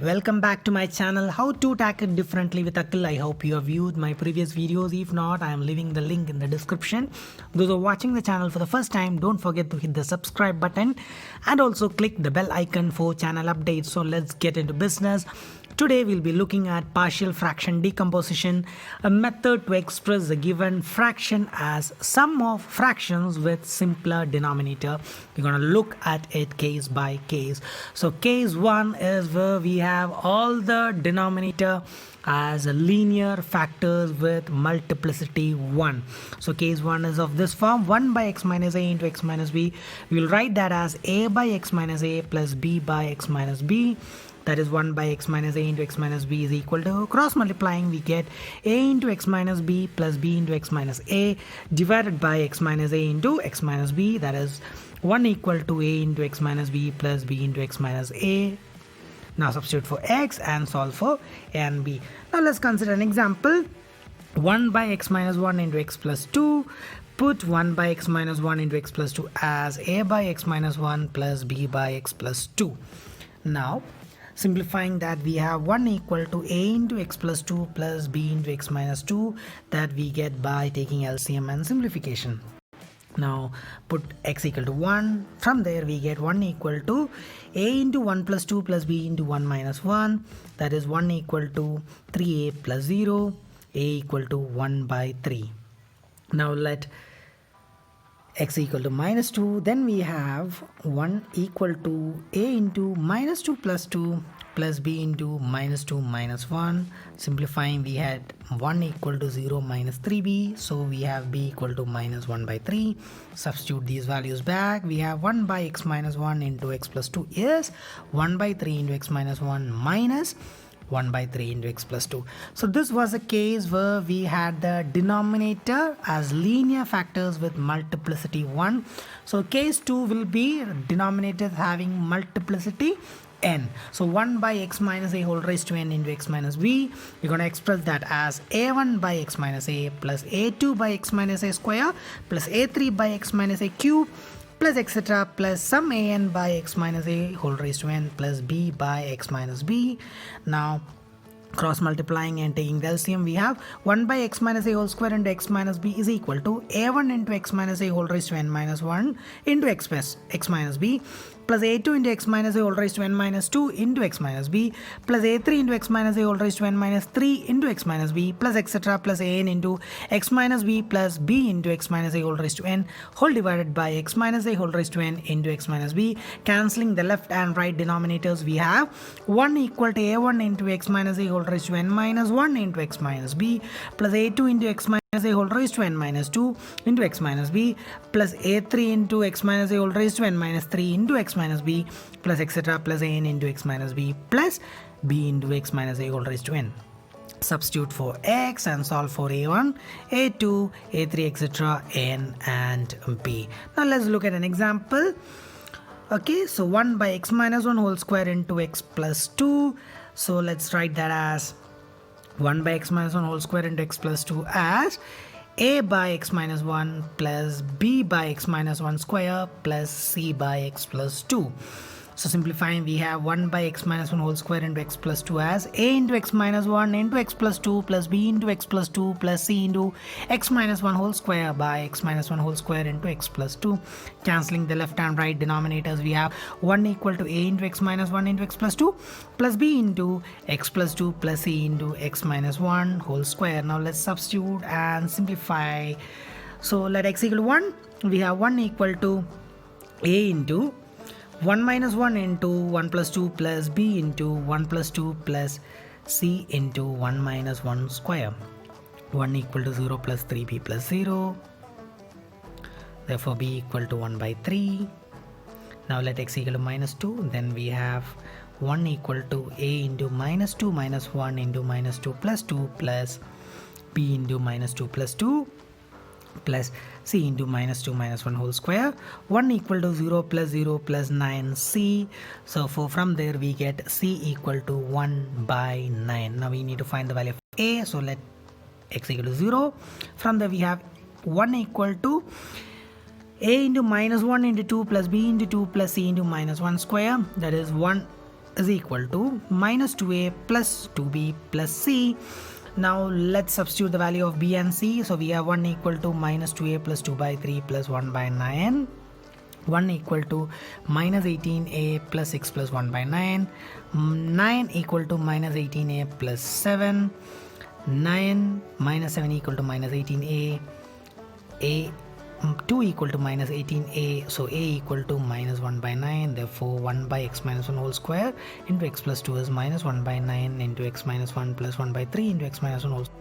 Welcome back to my channel, How to Tackle Differently with Akhil. I hope you have viewed my previous videos. If not, I am leaving the link in the description. Those who are watching the channel for the first time, don't forget to hit the subscribe button and also click the bell icon for channel updates. So let's get into business. Today we'll be looking at partial fraction decomposition, a method to express the given fraction as sum of fractions with simpler denominator. We're going to look at it case by case. So case 1 is where we have all the denominator as linear factors with multiplicity 1. So case 1 is of this form: 1 by x minus a into x minus b. We will write that as a by x minus a plus b by x minus b. That is 1 by x minus a into x minus b is equal to, cross multiplying, we get a into x minus b plus b into x minus a divided by x minus a into x minus b. That is 1 equal to a into x minus b plus b into x minus a. Now substitute for x and solve for a and b. Now let's consider an example. 1 by x minus 1 into x plus 2. Put 1 by x minus 1 into x plus 2 as a by x minus 1 plus b by x plus 2. Now simplifying that, we have 1 equal to a into x plus 2 plus b into x minus 2, that we get by taking LCM and simplification. Now put x equal to 1. From there we get 1 equal to a into 1 plus 2 plus b into 1 minus 1. That is 1 equal to 3a plus 0. A equal to 1 by 3. Now let x equal to minus 2. Then we have 1 equal to a into minus 2 plus 2 plus b into minus 2 minus 1. Simplifying, we had 1 equal to 0 minus 3b. So we have b equal to minus 1 by 3. Substitute these values back. We have 1 by x minus 1 into x plus 2 is 1 by 3 into x minus 1 minus 1 by 3 into x plus 2. So this was a case where we had the denominator as linear factors with multiplicity 1. So case 2 will be denominators having multiplicity n. So 1 by x minus a whole raised to n into x minus b. We're going to express that as a1 by x minus a plus a2 by x minus a square plus a3 by x minus a cube plus etc. plus some an by x minus a whole raised to n plus b by x minus b. Now cross multiplying and taking the LCM, we have 1 by x minus a whole square into x minus b is equal to a1 into x minus a whole raised to n minus 1 into x minus b plus a2 into x minus a whole raised to n minus 2 into x minus b plus a3 into x minus a whole raised to n minus 3 into x minus b plus etc. plus an into x minus b plus b into x minus a whole raised to n whole divided by x minus a whole raised to n into x minus b. Cancelling the left and right denominators, we have 1 equal to a1 into x minus a whole raised to n minus 1 into x minus b plus a2 into x minus a whole raised to n minus 2 into x minus b plus a3 into x minus a whole raised to n minus 3 into x minus b plus etc. plus an into x minus b plus b into x minus a whole raised to n. Substitute for x and solve for a1, a2, a3, etc. n and b. Now let's look at an example. Okay, so 1 by x minus 1 whole square into x plus 2. So let's write that as 1 by x minus 1 whole square into x plus 2 as a by x minus 1 plus b by x minus 1 square plus c by x plus 2. So simplifying, we have 1 by x minus 1 whole square into x plus 2 as a into x minus 1 into x plus 2 plus b into x plus 2 plus c into x minus 1 whole square by x minus 1 whole square into x plus 2. Cancelling the left and right denominators, we have 1 equal to a into x minus 1 into x plus 2 plus b into x plus 2 plus c into x minus 1 whole square. Now let's substitute and simplify. So let x equal to 1. We have 1 equal to a into 1 minus 1 into 1 plus 2 plus b into 1 plus 2 plus c into 1 minus 1 square. 1 equal to 0 plus 3b plus 0. Therefore b equal to 1 by 3. Now let x equal to minus 2. Then we have 1 equal to a into minus 2 minus 1 into minus 2 plus 2 plus b into minus 2 plus 2 plus c into minus 2 minus 1 whole square. 1 equal to 0 plus 0 plus 9c. So from there we get c equal to 1 by 9. Now we need to find the value of a. So let x equal to 0. From there we have 1 equal to a into minus 1 into 2 plus b into 2 plus c into minus 1 square. That is 1 is equal to minus 2a plus 2b plus c. Now let's substitute the value of b and c. So we have 1 equal to minus 2a plus 2 by 3 plus 1 by 9. 1 equal to minus 18a plus 6 plus 1 by 9. 9 equal to minus 18a plus 7. 9 minus 7 equal to minus 18a. 2 equal to minus 18a, so a equal to minus 1 by 9. Therefore 1 by x minus 1 whole square into x plus 2 is minus 1 by 9 into x minus 1 plus 1 by 3 into x minus 1 whole square.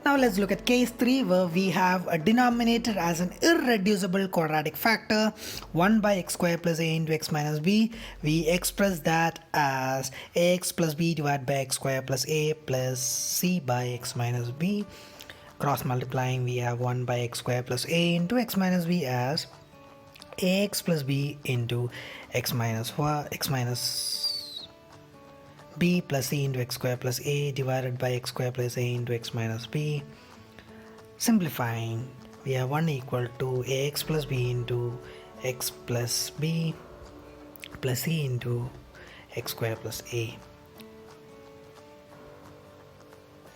Now let's look at case 3, where we have a denominator as an irreducible quadratic factor 1 by x square plus a into x minus b. We express that as ax plus b divided by x square plus a plus c by x minus b. Cross multiplying, we have 1 by x square plus a into x minus b as ax plus b into x minus b plus c into x square plus a divided by x square plus a into x minus b. Simplifying, we have 1 equal to ax plus b into x plus b plus c into x square plus a.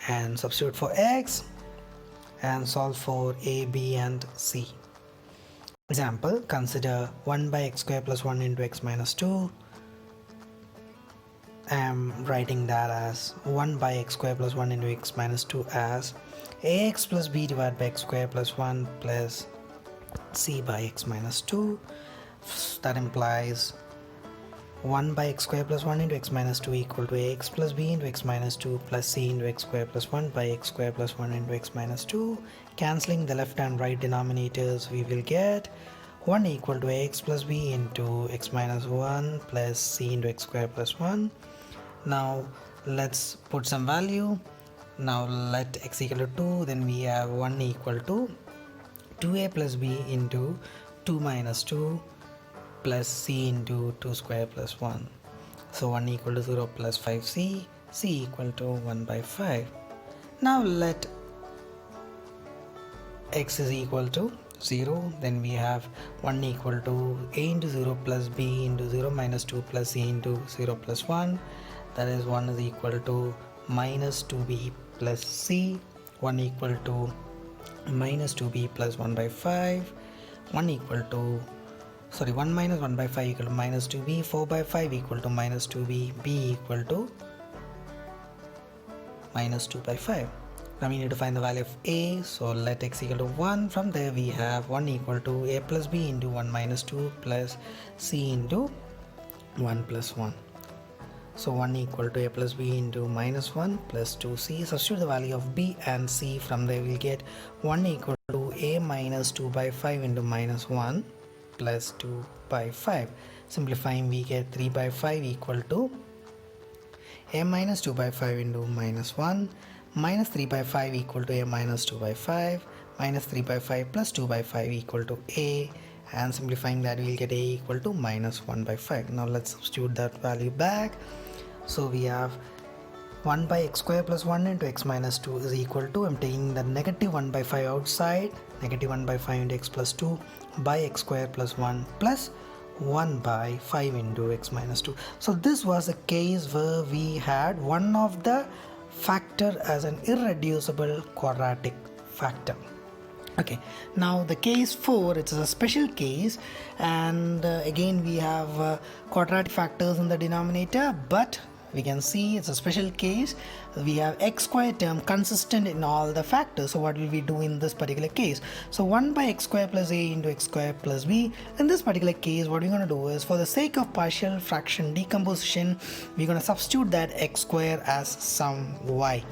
And substitute for x and solve for a, b and c. Example, consider 1 by x square plus 1 into x minus 2. I am writing that as 1 by x square plus 1 into x minus 2 as ax plus b divided by x square plus 1 plus c by x minus 2. That implies 1 by x square plus 1 into x minus 2 equal to ax plus b into x minus 2 plus c into x square plus 1 by x square plus 1 into x minus 2. Cancelling the left and right denominators, we will get 1 equal to ax plus b into x minus 1 plus c into x square plus 1. Now let's put some value. Now let x equal to 2, then we have 1 equal to 2a plus b into 2 minus 2 plus c into 2 square plus 1. So 1 equal to 0 plus 5c, c equal to 1 by 5. Now let x is equal to 0, then we have 1 equal to a into 0 plus b into 0 minus 2 plus c into 0 plus 1. That is 1 is equal to minus 2b plus c. 1 equal to minus 2b plus 1 by 5. 1 equal to 1 minus 1 by 5 equal to minus 2b. 4 by 5 equal to minus 2b. b equal to minus 2 by 5. Now we need to find the value of a, so let x equal to 1. From there we have 1 equal to a plus b into 1 minus 2 plus c into 1 plus 1. So 1 equal to a plus b into minus 1 plus 2c. Substitute the value of b and c. From there we'll get 1 equal to a minus 2 by 5 into minus 1 plus 2 by 5. Simplifying, we get 3 by 5 equal to a minus 2 by 5 into minus 1 minus 3 by 5 equal to a minus 2 by 5 minus 3 by 5 plus 2 by 5 equal to a, and simplifying that we'll get a equal to minus 1 by 5. Now let's substitute that value back. So we have 1 by x square plus 1 into x minus 2 is equal to, I'm taking the negative 1 by 5 outside, negative 1 by 5 into x plus 2 by x square plus 1 plus 1 by 5 into x minus 2. So this was a case where we had one of the factor as an irreducible quadratic factor. Okay, now the case 4, it's a special case, and again we have quadratic factors in the denominator, but we can see it's a special case. We have x square term consistent in all the factors. So what will we do in this particular case? So 1 by x square plus a into x square plus b. In this particular case, what we're going to do is, for the sake of partial fraction decomposition, we're going to substitute that x square as some y.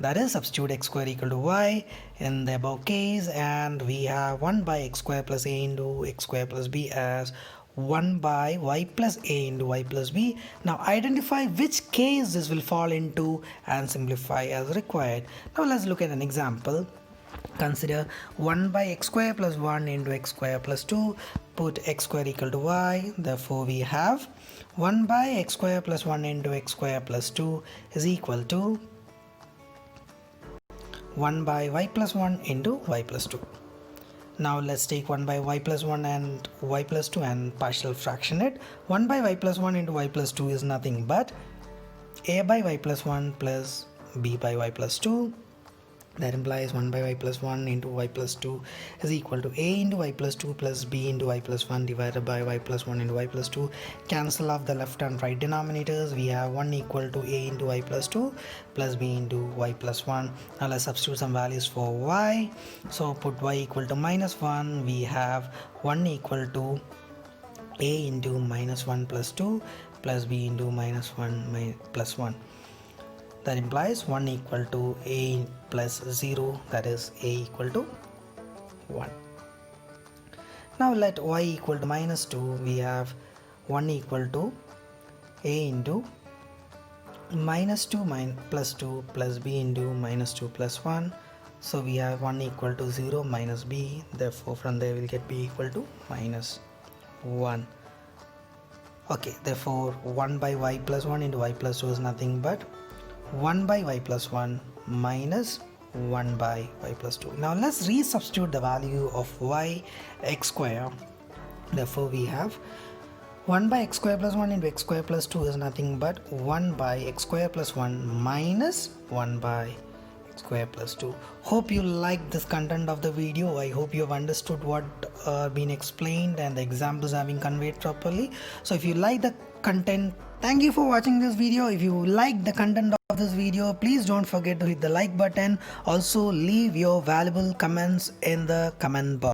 That is, substitute x square equal to y in the above case, and we have 1 by x square plus a into x square plus b as 1 by y plus a into y plus b. Now identify which case this will fall into and simplify as required. Now let's look at an example. Consider 1 by x square plus 1 into x square plus 2. Put x square equal to y. Therefore we have 1 by x square plus 1 into x square plus 2 is equal to 1 by y plus 1 into y plus 2. Now let's take 1 by y plus 1 and y plus 2 and partial fraction it. 1 by y plus 1 into y plus 2 is nothing but a by y plus 1 plus b by y plus 2. That implies 1 by y plus 1 into y plus 2 is equal to a into y plus 2 plus b into y plus 1 divided by y plus 1 into y plus 2. Cancel off the left and right denominators. We have 1 equal to a into y plus 2 plus b into y plus 1. Now let's substitute some values for y. So put y equal to minus 1. We have 1 equal to a into minus 1 plus 2 plus b into minus 1 plus 1. That implies 1 equal to a plus 0, that is a equal to 1. Now let y equal to minus 2. We have 1 equal to a into minus 2 plus 2 plus b into minus 2 plus 1. So we have 1 equal to 0 minus b. Therefore from there we'll get b equal to minus 1. Okay, therefore 1 by y plus 1 into y plus 2 is nothing but 1 by y plus 1 minus 1 by y plus 2. Now let's resubstitute the value of y x square. Therefore we have 1 by x square plus 1 into x square plus 2 is nothing but 1 by x square plus 1 minus 1 by x square plus 2. Hope you like this content of the video. I hope you have understood what been explained and the examples have been conveyed properly. So if you like the content, thank you for watching this video. If you like the content of this video, please don't forget to hit the like button. Also leave your valuable comments in the comment box.